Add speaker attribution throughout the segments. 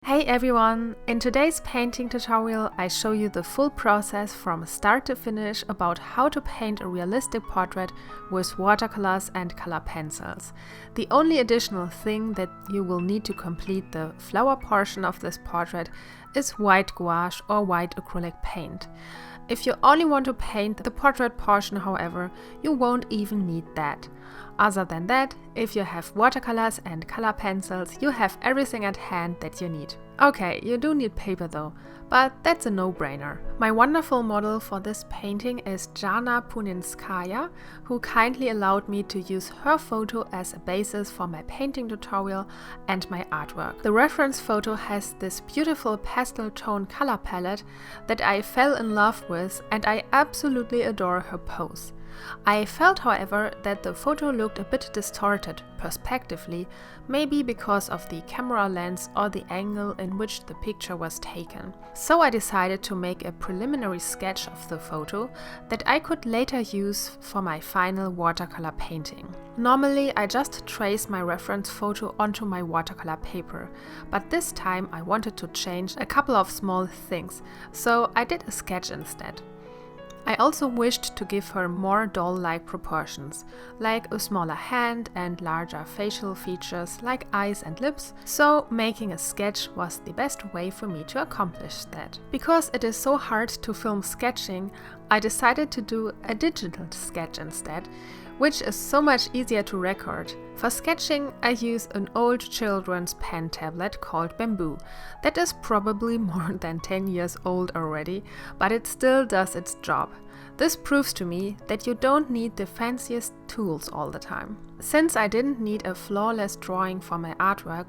Speaker 1: Hey everyone! In today's painting tutorial I show you the full process from start to finish about how to paint a realistic portrait with watercolors and color pencils. The only additional thing that you will need to complete the flower portion of this portrait is white gouache or white acrylic paint. If you only want to paint the portrait portion, however, you won't even need that. Other than that, if you have watercolors and color pencils, you have everything at hand that you need. Okay, you do need paper though, but that's a no-brainer. My wonderful model for this painting is Jana Puninskaya, who kindly allowed me to use her photo as a basis for my painting tutorial and my artwork. The reference photo has this beautiful pastel tone color palette that I fell in love with, and I absolutely adore her pose. I felt, however, that the photo looked a bit distorted perspectively, maybe because of the camera lens or the angle in which the picture was taken. So I decided to make a preliminary sketch of the photo that I could later use for my final watercolor painting. Normally I just trace my reference photo onto my watercolor paper, but this time I wanted to change a couple of small things, so I did a sketch instead. I also wished to give her more doll-like proportions, like a smaller hand and larger facial features like eyes and lips, so making a sketch was the best way for me to accomplish that. Because it is so hard to film sketching, I decided to do a digital sketch instead, which is so much easier to record. For sketching, I use an old children's pen tablet called Bamboo that is probably more than 10 years old already, but it still does its job. This proves to me that you don't need the fanciest tools all the time. Since I didn't need a flawless drawing for my artwork,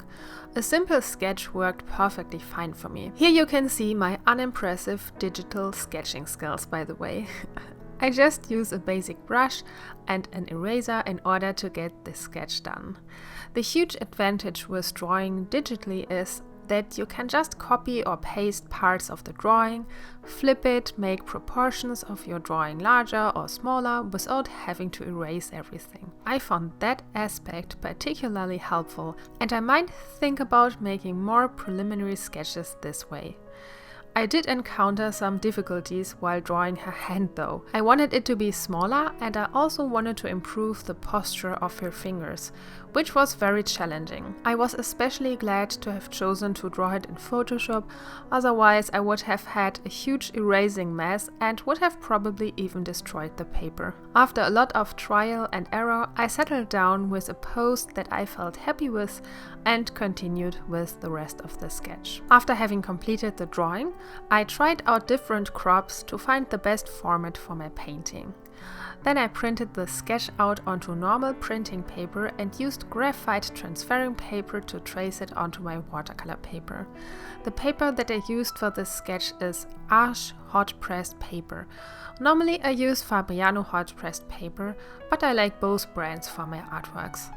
Speaker 1: a simple sketch worked perfectly fine for me. Here you can see my unimpressive digital sketching skills, by the way. I just use a basic brush and an eraser in order to get this sketch done. The huge advantage with drawing digitally is that you can just copy or paste parts of the drawing, flip it, make proportions of your drawing larger or smaller without having to erase everything. I found that aspect particularly helpful, and I might think about making more preliminary sketches this way. I did encounter some difficulties while drawing her hand though. I wanted it to be smaller, and I also wanted to improve the posture of her fingers, which was very challenging. I was especially glad to have chosen to draw it in Photoshop, otherwise I would have had a huge erasing mess and would have probably even destroyed the paper. After a lot of trial and error, I settled down with a pose that I felt happy with and continued with the rest of the sketch. After having completed the drawing, I tried out different crops to find the best format for my painting. Then I printed the sketch out onto normal printing paper and used graphite transferring paper to trace it onto my watercolor paper. The paper that I used for this sketch is Arches hot pressed paper. Normally I use Fabriano hot pressed paper, but I like both brands for my artworks.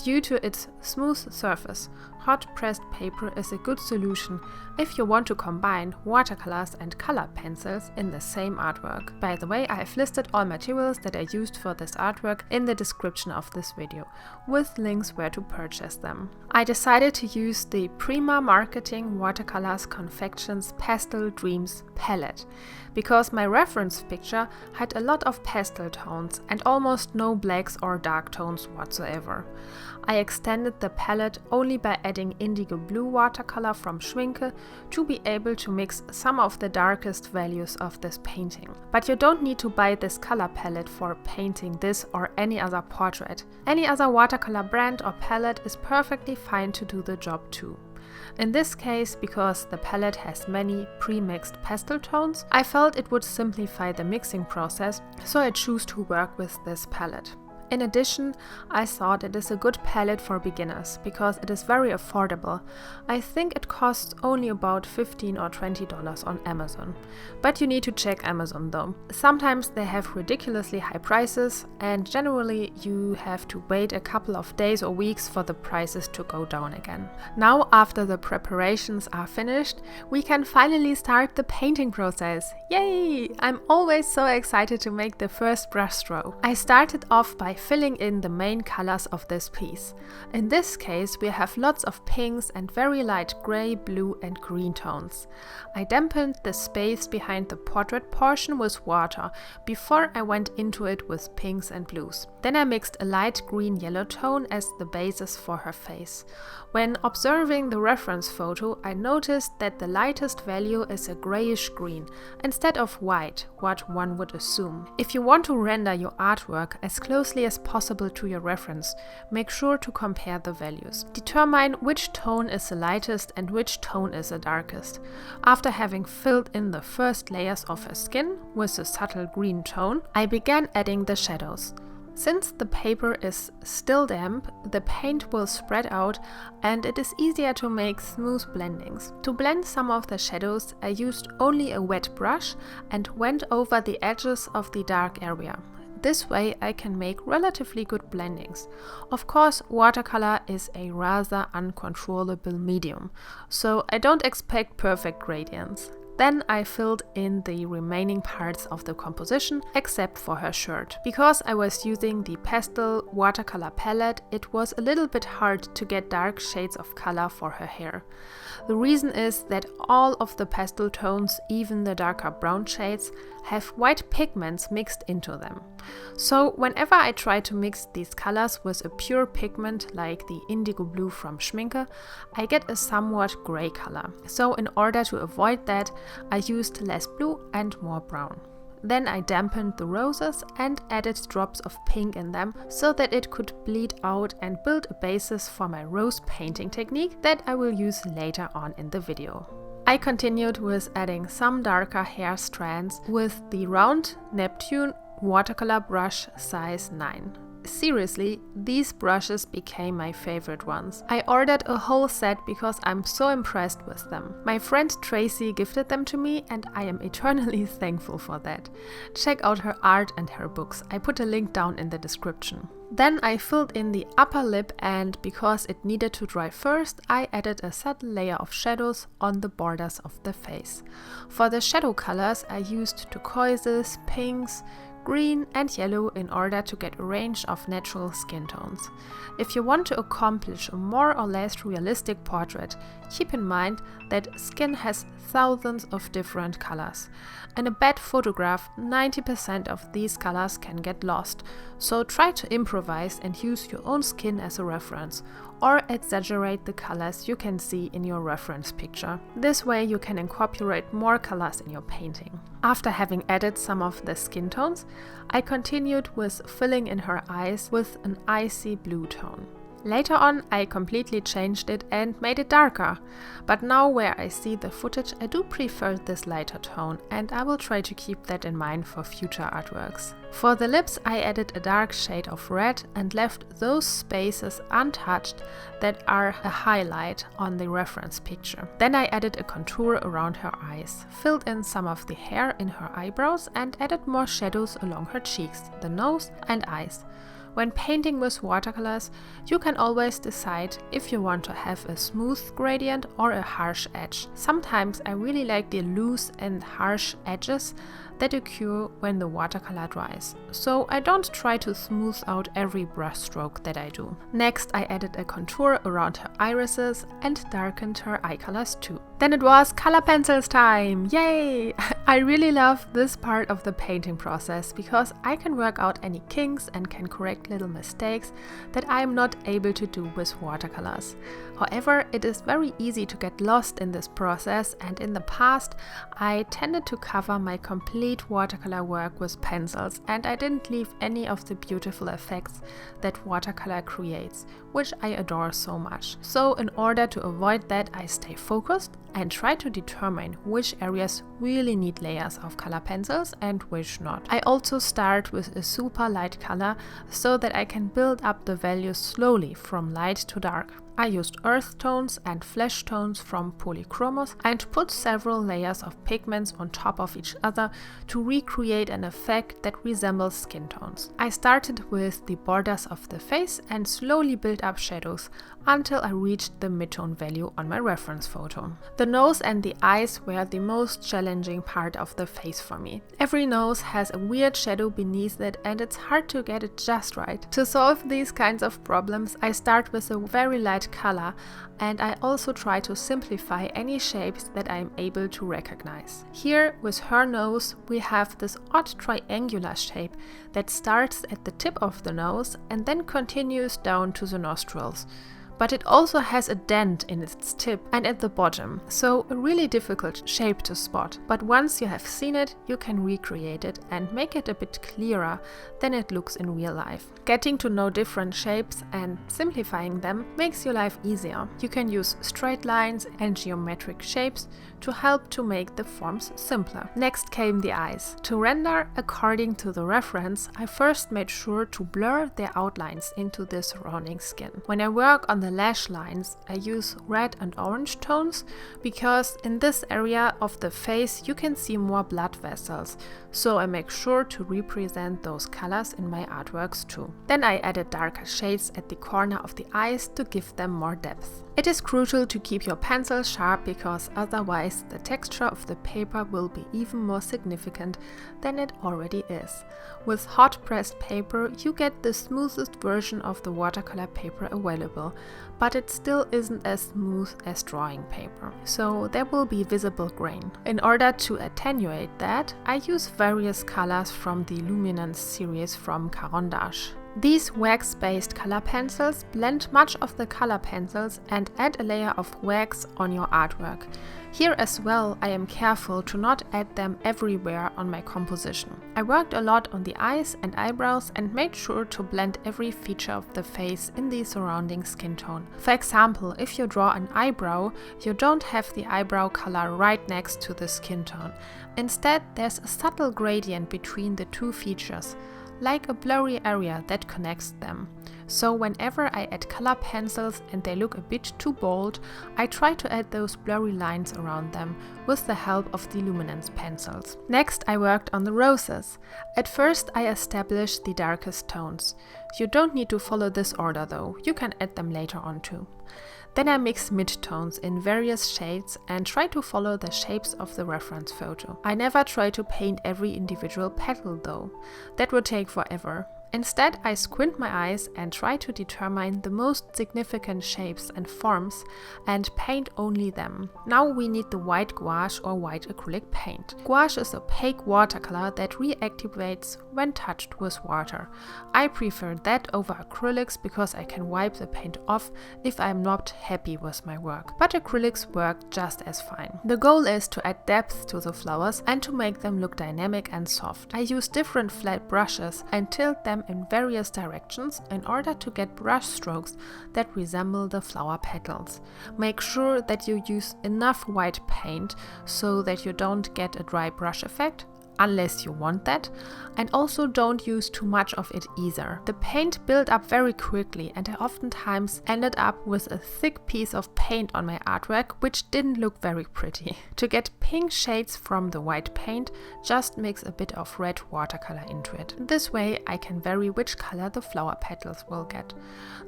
Speaker 1: Due to its smooth surface, hot-pressed paper is a good solution if you want to combine watercolors and color pencils in the same artwork. By the way, I have listed all materials that I used for this artwork in the description of this video, with links where to purchase them. I decided to use the Prima Marketing Watercolors Confections Pastel Dreams palette, because my reference picture had a lot of pastel tones and almost no blacks or dark tones whatsoever. I extended the palette only by adding indigo blue watercolor from Schwinke to be able to mix some of the darkest values of this painting. But you don't need to buy this color palette for painting this or any other portrait. Any other watercolor brand or palette is perfectly fine to do the job too. In this case, because the palette has many pre-mixed pastel tones, I felt it would simplify the mixing process, so I choose to work with this palette. In addition, I thought it is a good palette for beginners because it is very affordable. I think it costs only about $15 or $20 on Amazon. But you need to check Amazon though. Sometimes they have ridiculously high prices, and generally you have to wait a couple of days or weeks for the prices to go down again. Now, after the preparations are finished, we can finally start the painting process. Yay! I'm always so excited to make the first brush stroke. I started off by filling in the main colors of this piece. In this case, we have lots of pinks and very light gray, blue and green tones. I dampened the space behind the portrait portion with water before I went into it with pinks and blues. Then I mixed a light green-yellow tone as the basis for her face. When observing the reference photo, I noticed that the lightest value is a grayish green instead of white, what one would assume. If you want to render your artwork as closely as possible to your reference, make sure to compare the values. Determine which tone is the lightest and which tone is the darkest. After having filled in the first layers of her skin with a subtle green tone, I began adding the shadows. Since the paper is still damp, the paint will spread out and it is easier to make smooth blendings. To blend some of the shadows, I used only a wet brush and went over the edges of the dark area. This way I can make relatively good blendings. Of course, watercolor is a rather uncontrollable medium, so I don't expect perfect gradients. Then I filled in the remaining parts of the composition, except for her shirt. Because I was using the pastel watercolor palette, it was a little bit hard to get dark shades of color for her hair. The reason is that all of the pastel tones, even the darker brown shades, have white pigments mixed into them. So whenever I try to mix these colors with a pure pigment like the indigo blue from Schminke, I get a somewhat gray color. So in order to avoid that, I used less blue and more brown. Then I dampened the roses and added drops of pink in them so that it could bleed out and build a basis for my rose painting technique that I will use later on in the video. I continued with adding some darker hair strands with the round Neptune watercolor brush size 9. Seriously, these brushes became my favorite ones. I ordered a whole set because I'm so impressed with them. My friend TRACY gifted them to me and I am eternally thankful for that. Check out her art and her books. I put a link down in the description. Then I filled in the upper lip and because it needed to dry first, I added a subtle layer of shadows on the borders of the face. For the shadow colors, I used turquoises, pinks, green and yellow in order to get a range of natural skin tones. If you want to accomplish a more or less realistic portrait, keep in mind that skin has thousands of different colors. In a bad photograph, 90% of these colors can get lost, so try to improvise and use your own skin as a reference, or exaggerate the colors you can see in your reference picture. This way you can incorporate more colors in your painting. After having added some of the skin tones, I continued with filling in her eyes with an icy blue tone. Later on, I completely changed it and made it darker, but now where I see the footage, I do prefer this lighter tone and I will try to keep that in mind for future artworks. For the lips, I added a dark shade of red and left those spaces untouched that are a highlight on the reference picture. Then I added a contour around her eyes, filled in some of the hair in her eyebrows and added more shadows along her cheeks, the nose and eyes. When painting with watercolors, you can always decide if you want to have a smooth gradient or a harsh edge. Sometimes I really like the loose and harsh edges that occur when the watercolor dries, so I don't try to smooth out every brush stroke that I do. Next, I added a contour around her irises and darkened her eye colors too. Then it was color pencils time! Yay! I really love this part of the painting process because I can work out any kinks and can correct little mistakes that I am not able to do with watercolors. However, it is very easy to get lost in this process, and in the past I tended to cover my complete watercolor work with pencils and I didn't leave any of the beautiful effects that watercolor creates, which I adore so much. So in order to avoid that, I stay focused and try to determine which areas really need layers of color pencils and which not. I also start with a super light color so that I can build up the values slowly from light to dark. I used earth tones and flesh tones from polychromos and put several layers of pigments on top of each other to recreate an effect that resembles skin tones. I started with the borders of the face and slowly built up shadows until I reached the midtone value on my reference photo. The nose and the eyes were the most challenging part of the face for me. Every nose has a weird shadow beneath it and it's hard to get it just right. To solve these kinds of problems, I start with a very light color and I also try to simplify any shapes that I am able to recognize. Here, with her nose, we have this odd triangular shape that starts at the tip of the nose and then continues down to the nostrils. But it also has a dent in its tip and at the bottom, so a really difficult shape to spot. But once you have seen it, you can recreate it and make it a bit clearer than it looks in real life. Getting to know different shapes and simplifying them makes your life easier. You can use straight lines and geometric shapes to help to make the forms simpler. Next came the eyes. To render according to the reference, I first made sure to blur their outlines into the surrounding skin. When I work on the lash lines, I use red and orange tones because in this area of the face you can see more blood vessels, so I make sure to represent those colors in my artworks too. Then I added darker shades at the corner of the eyes to give them more depth. It is crucial to keep your pencil sharp because otherwise the texture of the paper will be even more significant than it already is. With hot pressed paper you get the smoothest version of the watercolor paper available, but it still isn't as smooth as drawing paper, so there will be visible grain. In order to attenuate that, I use various colors from the Luminance series from Caran d'Ache. These wax-based color pencils blend much of the color pencils and add a layer of wax on your artwork. Here as well, I am careful to not add them everywhere on my composition. I worked a lot on the eyes and eyebrows and made sure to blend every feature of the face in the surrounding skin tone. For example, if you draw an eyebrow, you don't have the eyebrow color right next to the skin tone. Instead, there's a subtle gradient between the two features, like a blurry area that connects them. So whenever I add color pencils and they look a bit too bold, I try to add those blurry lines around them with the help of the Luminance pencils. Next, I worked on the roses. At first, I established the darkest tones. You don't need to follow this order though, you can add them later on too. Then I mix midtones in various shades and try to follow the shapes of the reference photo. I never try to paint every individual petal though. That would take forever. Instead, I squint my eyes and try to determine the most significant shapes and forms and paint only them. Now we need the white gouache or white acrylic paint. Gouache is opaque watercolor that reactivates when touched with water. I prefer that over acrylics because I can wipe the paint off if I'm not happy with my work. But acrylics work just as fine. The goal is to add depth to the flowers and to make them look dynamic and soft. I use different flat brushes and tilt them in various directions in order to get brush strokes that resemble the flower petals. Make sure that you use enough white paint so that you don't get a dry brush effect, unless you want that, and also don't use too much of it either. The paint built up very quickly and I oftentimes ended up with a thick piece of paint on my artwork which didn't look very pretty. To get pink shades from the white paint, just mix a bit of red watercolor into it. This way I can vary which color the flower petals will get.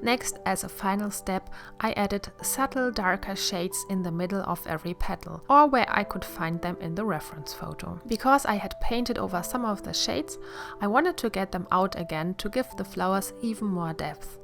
Speaker 1: Next, as a final step, I added subtle darker shades in the middle of every petal, or where I could find them in the reference photo. Because I had painted over some of the shades, I wanted to get them out again to give the flowers even more depth.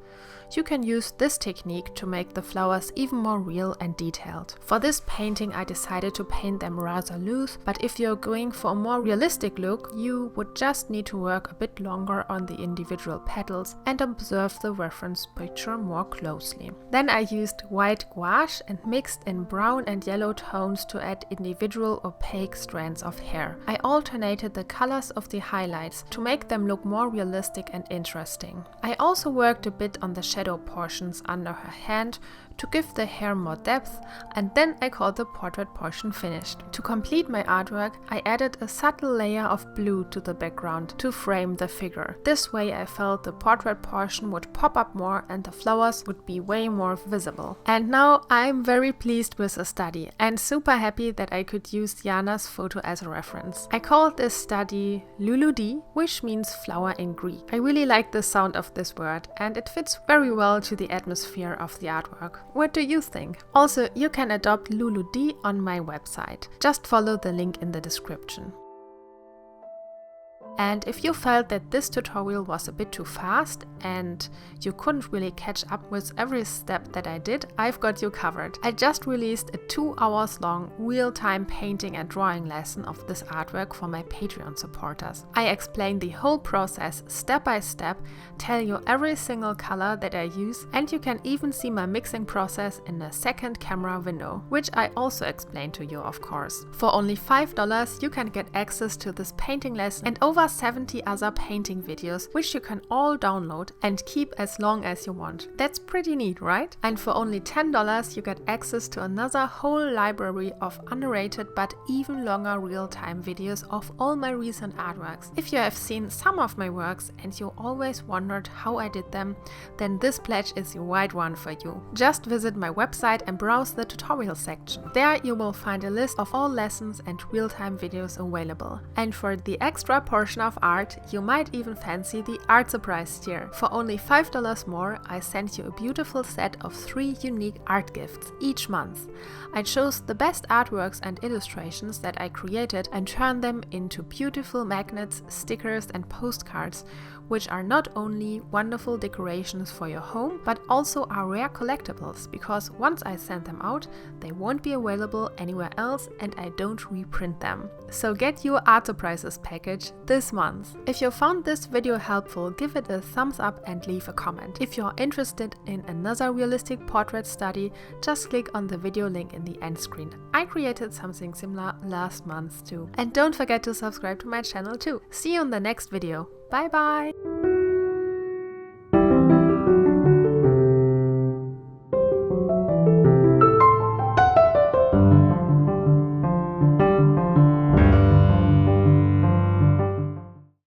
Speaker 1: You can use this technique to make the flowers even more real and detailed. For this painting I decided to paint them rather loose, but if you're going for a more realistic look, you would just need to work a bit longer on the individual petals and observe the reference picture more closely. Then I used white gouache and mixed in brown and yellow tones to add individual opaque strands of hair. I alternated the colors of the highlights to make them look more realistic and interesting. I also worked a bit on the shadow portions under her hand to give the hair more depth, and then I called the portrait portion finished. To complete my artwork, I added a subtle layer of blue to the background to frame the figure. This way I felt the portrait portion would pop up more and the flowers would be way more visible. And now I'm very pleased with the study and super happy that I could use Diana's photo as a reference. I called this study Luludi, which means flower in Greek. I really like the sound of this word and it fits very well to the atmosphere of the artwork. What do you think? Also, you can adopt Luludi on my website. Just follow the link in the description. And if you felt that this tutorial was a bit too fast and you couldn't really catch up with every step that I did, I've got you covered. I just released a 2 hours long real-time painting and drawing lesson of this artwork for my Patreon supporters. I explain the whole process step by step, tell you every single color that I use, and you can even see my mixing process in a second camera window, which I also explain to you, of course. For only $5 you can get access to this painting lesson and over 70 other painting videos, which you can all download and keep as long as you want. That's pretty neat, right? And for only $10 you get access to another whole library of unrated but even longer real-time videos of all my recent artworks. If you have seen some of my works and you always wondered how I did them, then this pledge is the right one for you. Just visit my website and browse the tutorial section. There you will find a list of all lessons and real-time videos available. And for the extra portion of art, you might even fancy the art surprise tier. For only $5 more, I send you a beautiful set of 3 unique art gifts each month. I chose the best artworks and illustrations that I created and turned them into beautiful magnets, stickers and postcards, which are not only wonderful decorations for your home, but also are rare collectibles, because once I send them out, they won't be available anywhere else and I don't reprint them. So get your art surprises package this month. If you found this video helpful, give it a thumbs up and leave a comment. If you're interested in another realistic portrait study, just click on the video link in the end screen. I created something similar last month too. And don't forget to subscribe to my channel too. See you in the next video. Bye bye!